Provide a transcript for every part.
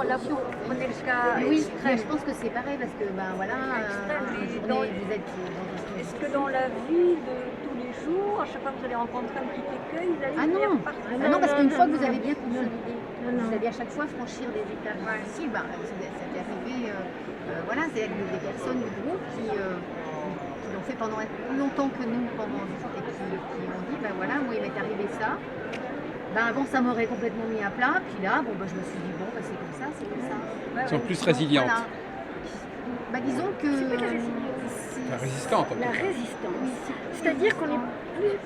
là, solution. prenez le cas Oui, mais extrême. je pense que c'est pareil parce que voilà, Extrême, mais vous dans- vous êtes dans un Est-ce que dans la vie de tous les jours, à chaque fois que vous allez rencontrer un petit écueil, vous allez Ah venir non, partir ah non, parce qu'une fois que vous non, avez bien non, consolidé, non. vous allez à chaque fois franchir des étapes difficiles. Bah, ça t'est arrivé, voilà, c'est des personnes du groupe qui l'ont fait pendant plus longtemps que nous pendant et qui ont dit, bah voilà, moi il m'est arrivé ça. Bah, avant ça m'aurait complètement mis à plat, puis là, bon, bah, je me suis dit, bon, bah, c'est comme ça, c'est comme ça. Elles sont plus Donc, résilientes. voilà. Bah, disons que C'est pas de la résilience. Enfin, résistantes, en La tout cas. résistance. C'est-à-dire qu'on est plus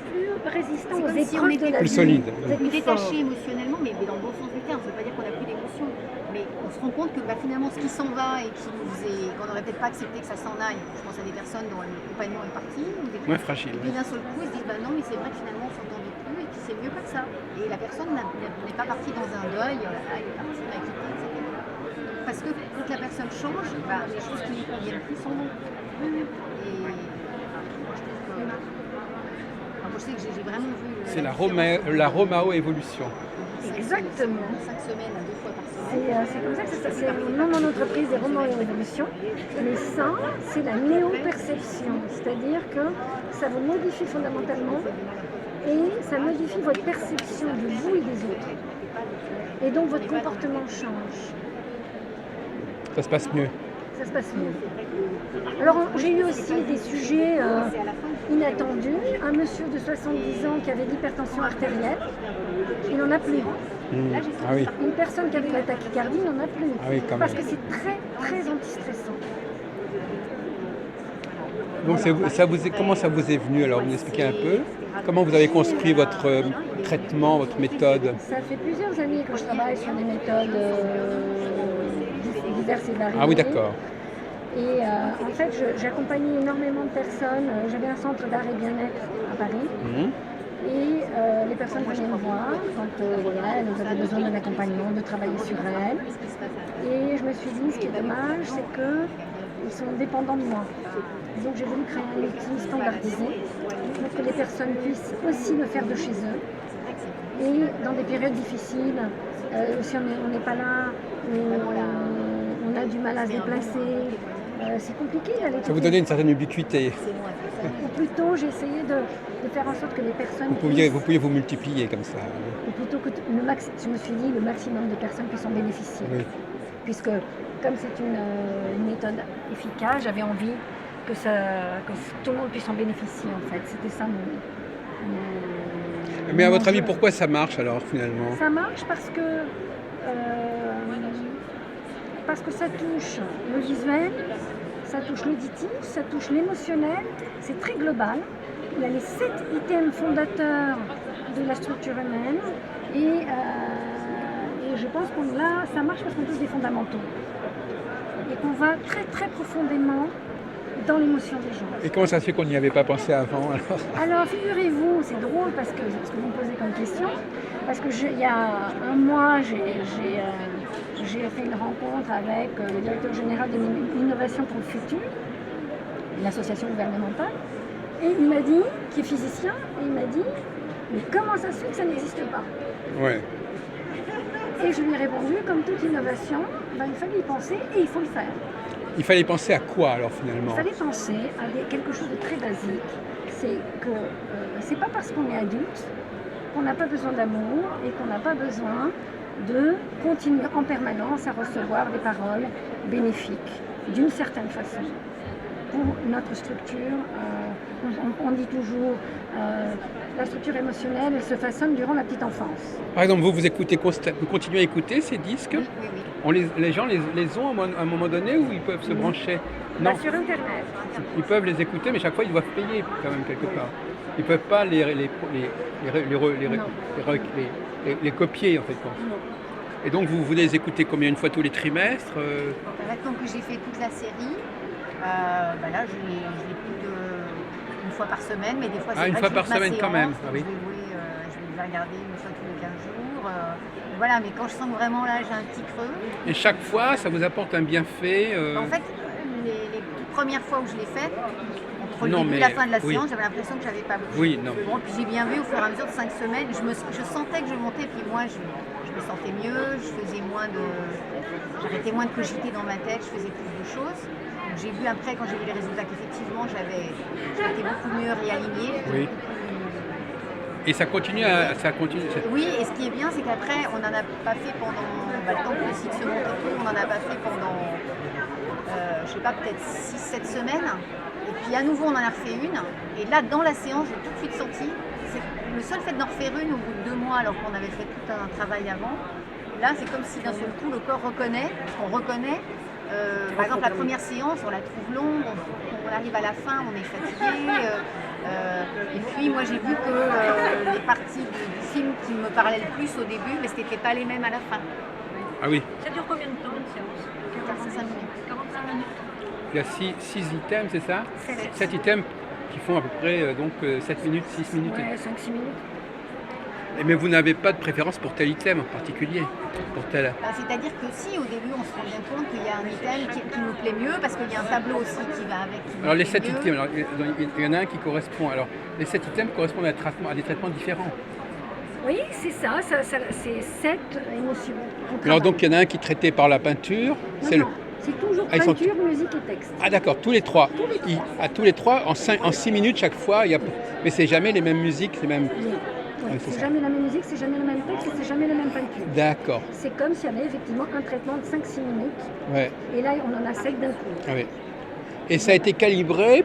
résistant C'est aux comme si on épreuves était de la plus vie. solide. Vous êtes plus plus fort. détaché émotionnellement, mais dans le bon sens du terme. Ça ne veut pas dire qu'on n'a plus d'émotion, mais on se rend compte que bah, finalement, ce qui s'en va et qu'on n'aurait peut-être pas accepté que ça s'en aille. Je pense à des personnes dont le compagnon est parti, ou des Moins fragile. et puis d'un seul coup, ils se disent bah non, mais c'est vrai que finalement, on s'entendait plus et puis c'est mieux comme ça. Et la personne n'est pas partie dans un deuil, oh là là, il est parti, il m'a quitté, etc. Parce que quand la personne change, bah, les choses qui ne lui conviennent plus s'en vont. Et moi, je trouve que. Enfin, moi, je sais que j'ai vraiment vu. C'est la différence entre- Romao évolution. Exactement. 5 semaines à 2 fois par semaine. C'est comme ça que ça s'appelle. C'est le nom de mon entreprise, des romans et révolutions. Mais ça, c'est la néo-perception. C'est-à-dire que ça vous modifie fondamentalement et ça modifie votre perception de vous et des autres. Et donc votre comportement change. Ça se passe mieux. Ça se passe mieux. Alors j'ai eu aussi des sujets inattendus. Un monsieur de 70 ans qui avait l'hypertension artérielle, il n'en a plus. Ah oui. Une personne qui avait la tachycardie n'en a plus. Ah oui, quand Parce même. que c'est très antistressant. Donc comment ça vous est venu? Alors, vous m'expliquez un peu comment vous avez construit votre traitement, votre méthode? Ça fait plusieurs années que je travaille sur des méthodes diverses et variées. Ah oui, d'accord. Et en fait, j'accompagnais énormément de personnes. J'avais un centre d'art et bien-être à Paris. Mhm. Et les personnes venaient me voir quand voilà, elles avaient besoin d'un accompagnement, de travailler sur elles. Et je me suis dit, ce qui est dommage, c'est qu'ils sont dépendants de moi. Donc j'ai voulu créer un outil standardisé pour que les personnes puissent aussi le faire de chez eux. Et dans des périodes difficiles, si on n'est pas là, on a du mal à se déplacer, c'est compliqué d'aller. Ça vous donnait une certaine ubiquité. Ou plutôt, j'ai essayé de faire en sorte que les personnes Vous pouviez vous multiplier comme ça. ou plutôt que je me suis dit le maximum de personnes puissent en bénéficier. Oui. Puisque comme c'est une méthode efficace, j'avais envie que tout le monde puisse en bénéficier en fait. C'était ça Mais à mon votre avis, enjeu. pourquoi ça marche alors finalement? Ça marche parce que ça touche le visuel, ça touche l'auditif, ça touche l'émotionnel, c'est très global. Il y a les 7 items fondateurs de la structure humaine et je pense que là, ça marche parce qu'on touche des fondamentaux et qu'on va très profondément dans l'émotion des gens. Et comment ça se fait qu'on n'y avait pas pensé avant alors? Alors, figurez-vous, c'est drôle parce que ce que vous me posez comme question, parce que il y a un mois, j'ai fait une rencontre avec le directeur général de l'innovation pour le futur, l'association gouvernementale, et il m'a dit, qui est physicien, et il m'a dit, mais comment ça se fait que ça n'existe pas? Ouais. Et je lui ai répondu, comme toute innovation, ben, il fallait y penser et il faut le faire. Il fallait penser à quoi alors finalement? Il fallait penser à quelque chose de très basique, c'est que c'est pas parce qu'on est adulte qu'on n'a pas besoin d'amour et qu'on n'a pas besoin de continuer en permanence à recevoir des paroles bénéfiques, d'une certaine façon. Pour notre structure, on dit toujours la structure émotionnelle, elle se façonne durant la petite enfance. Par exemple, vous continuez à écouter ces disques? Oui, oui. Les gens les ont à un moment donné ou ils peuvent se brancher? Non, Sur Internet. ils peuvent les écouter, mais chaque fois ils doivent payer quand même quelque part. Ils ne peuvent pas les copier en fait. Quoi. Et donc vous les écoutez combien? Une fois tous les trimestres? Maintenant que j'ai fait toute la série, bah là je l'ai plus une fois par semaine, mais des fois c'est une vrai fois que par je fais ma semaine quand séance, même. donc Ah oui. je vais regarder une fois tous les 15 jours. Voilà, mais quand je sens que vraiment là j'ai un petit creux. Et chaque fois ça vous apporte un bienfait? En fait, les toutes premières fois où je l'ai faite, entre le Non, début et mais la fin de la oui. séance, j'avais l'impression que j'avais pas bougé. Oui, non. Bon, puis j'ai bien vu au fur et à mesure de 5 semaines, je sentais que je montais, puis moi je me me sentais mieux, j'arrêtais moins de cogiter dans ma tête, je faisais plus de choses. Donc j'ai vu après, quand j'ai vu les résultats, qu'effectivement j'étais beaucoup mieux réalignée. Oui. Et ça continue Oui, et ce qui est bien, c'est qu'après, on n'en a pas fait pendant le temps que le site se monte et tout, on n'en a pas fait pendant, je sais pas, peut-être 6-7 semaines. Et puis à nouveau, on en a refait une. Et là, dans la séance, j'ai tout de suite senti, le seul fait d'en refaire une au bout de 2 mois, alors qu'on avait fait tout un travail avant, là, c'est comme si d'un seul coup, le corps reconnaît, parce qu'on reconnaît. Par exemple, la première séance, on la trouve longue, on arrive à la fin, on est fatigué. Et puis, moi, j'ai vu que les parties du film qui me parlaient le plus au début, mais ce n'étaient pas les mêmes à la fin. Ah oui. Ça dure combien de temps une séance? 45 minutes. 45 minutes. Il y a 6 items, c'est ça? 7. 7 items qui font à peu près 7 minutes, 6 minutes. Ouais, 5-6 minutes. Mais vous n'avez pas de préférence pour tel item en particulier? Pour tel... C'est-à-dire que si au début on se rend bien compte qu'il y a un item qui nous plaît mieux, parce qu'il y a un tableau aussi qui va avec. Alors les 7 items, alors, il y en a un qui correspond. Alors les 7 items correspondent à des traitements différents. Oui, c'est ça, c'est 7 émotions. Alors donc il y en a un qui est traité par la peinture. Non, c'est toujours Ah, ils sont- peinture, musique et texte. Ah d'accord, tous les trois. À tous les trois, en 6 minutes chaque fois, mais c'est jamais les mêmes musiques, les mêmes... Oui. Ouais, c'est C'est ça. jamais la même musique, c'est jamais le même texte et c'est jamais la même peinture. D'accord, C'est comme s'il y avait effectivement un traitement de 5-6 minutes ouais. et là on en a 7 d'un coup. Ah oui. Et ça a été calibré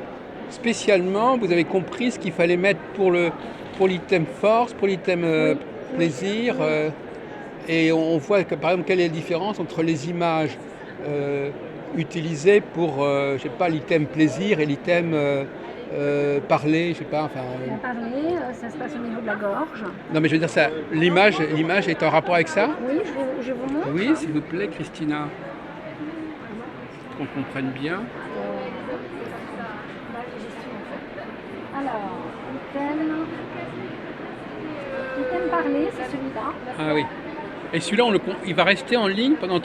spécialement, vous avez compris ce qu'il fallait mettre pour l'item force, pour l'item plaisir. Et on voit que, par exemple, quelle est la différence entre les images utilisées pour, je sais pas, l'item plaisir et l'item parler, je sais pas, enfin... On a parlé, ça se passe au niveau de la gorge. Non mais je veux dire ça, l'image est en rapport avec ça? Oui, je vous montre. Oui, s'il vous plaît, Christina. Qu'on comprenne bien. Alors, l'item parler, c'est celui-là. Ah oui. Et celui-là, il va rester en ligne pendant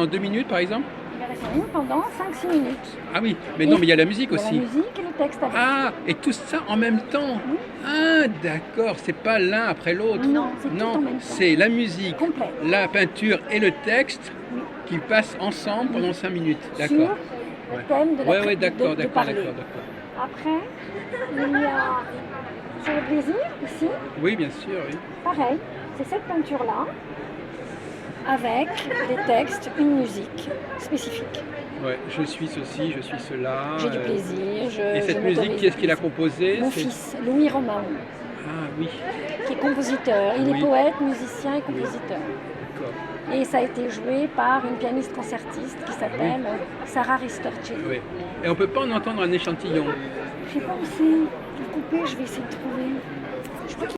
2 minutes, par exemple? Il va rester en ligne pendant 5-6 minutes. Ah oui, mais non, mais il y a la musique Il y a aussi. la musique et le texte avec. Ah, et tout ça en même temps? Oui. Ah, d'accord, c'est pas l'un après l'autre. Non, c'est tout en même temps. C'est la musique, Complet. la peinture et le texte Oui. qui passent ensemble pendant 5 minutes. Sur D'accord. le thème de la Ouais, d'accord, de d'accord, parler. d'accord. Après, il y a sur le plaisir ici, Oui, bien sûr, oui. pareil, c'est cette peinture-là, avec des textes, une musique spécifique. Ouais, je suis ceci, je suis cela. J'ai du plaisir, Et cette je musique, m'autorise qui est-ce qui l'a du composée? plaisir. Mon fils, Louis Romain, Ah oui, qui est compositeur. Il Oui. est poète, musicien et compositeur. d'accord. Et ça a été joué par une pianiste concertiste qui s'appelle Sarah Ristorcelli. Oui. Et on ne peut pas en entendre un échantillon. Je sais pas où c'est. Je vais couper, je vais essayer de trouver. Je crois qu'il